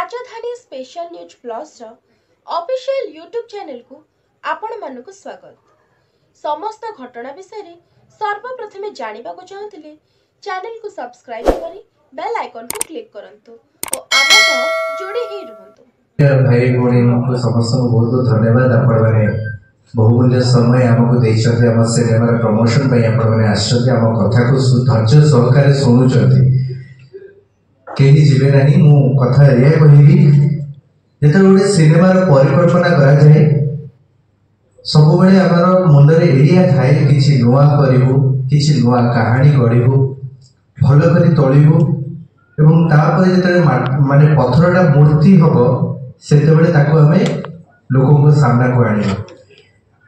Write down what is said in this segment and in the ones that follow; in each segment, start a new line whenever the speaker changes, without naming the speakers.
राजधानी special news plus official YouTube channel को आपण मानक स्वागत। समस्त घटना विषय सर्वप्रथमे जानवा चाहूले चैनल को सब्सक्राइब करी बेल आइकन को क्लिक करंतु और आम सह जोड़ी ही रहंतु।
भाई भौणी को समस्त बहुत धन्यवाद। आपण माने बहुमूल्य समय हमको देइछते हम सिनेमा प्रमोशन पई आपण माने आछते हम कथा को धैर्य सहकारे सुनुचते केही जीवे नहीं। मु कथा या कहबी जेते गोटे सिनेमार परिकल्पना करा जाए सब बेले आमर मुंडरे एरिया थाए किछि नुआ करिवु किछि नुआ कहानी गढ़िबु भल करी तोलिबु एवं तापर जेते माने पत्थरटा मूर्ति हबो सेते बेले ताको हमें लोगों को सामना को आनिबु।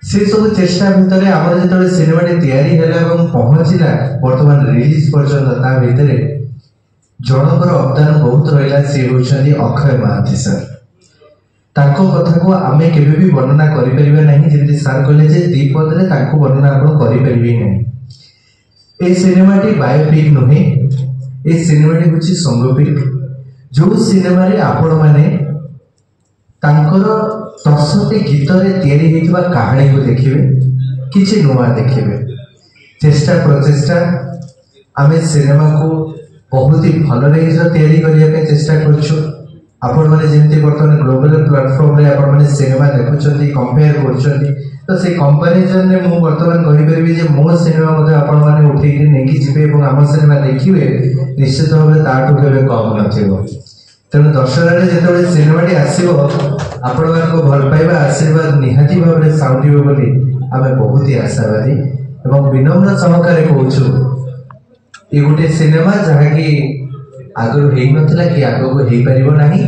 से सब चेष्टा भितर आमर जेते सिनेमाटी तैयारी होला एवं पहुंचला वर्तमान रिलीज पर्यंत ता भितर जनकर अवदान बहुत रहा। सी होती अक्षय महांती सर। ताको कथा को आमे केबे भी वर्णना करि परिबा नहीं। जेमति सर कहले जे दीपद रे ताको वर्णना आपण करि परिबे नहीं। ए सिनेमाटी बायोपिक नहे, ए सिनेमाटी होची संगोपिक। जो सिनेमा रे आपण माने तांकर 10टी गीत रे तयारी हेतबा कहानी को देखिबे किछि नुवा देखिबे। चेष्टा प्रचेष्टा आमे सिनेमा को बहुत ही भल तैयारी करने चेष्टा करूँ। आपण मैंने जमी बर्तमान ग्लोबल प्लाटफॉर्म रे आपण मैंने सिनेमा देखुं कंपेयर कर तो से कंपेरिजन में मु बर्तमान कहि जे मो सिनेमा मते आपण माने उठेकी नेकी जिबे एवं आम सिनेमा देखिबे निश्चित भाव ताठू केबे कम नथिबो। तेणु दशहरा जिते सिनेमाटी आसो आपण मान भल पाइबा आशीर्वाद निहाती भाव में साउंडिबो बोली आमे बहुत ही आशावादी एवं विनम्र सहकारे कहूँ। ये गोटे सिनेमा जहाँकि आगु नथिला कि आगो को हो पारिबो नाही।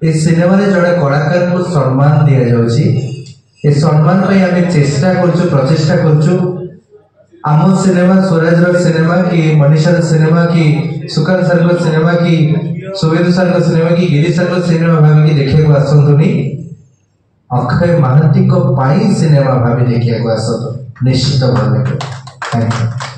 ए सिनेमा रे जड़े कलाकार को सम्मान दिया जाउची। ए सम्मान पई आमे चेष्टा करछु प्रचेष्टा करछु। आम सिनेमा स्वराज सिनेमा कि मनीषा सिनेमा कि सुकांत सर सिनेमा कि सुवेदु सर सिनेमा कि गिरी सर सिनेमा भावी देखिया को आसंतुनी अक्षय महांती को पाई सिनेमा भावी देखिया को आसंतु निश्चित भाव। Thank you.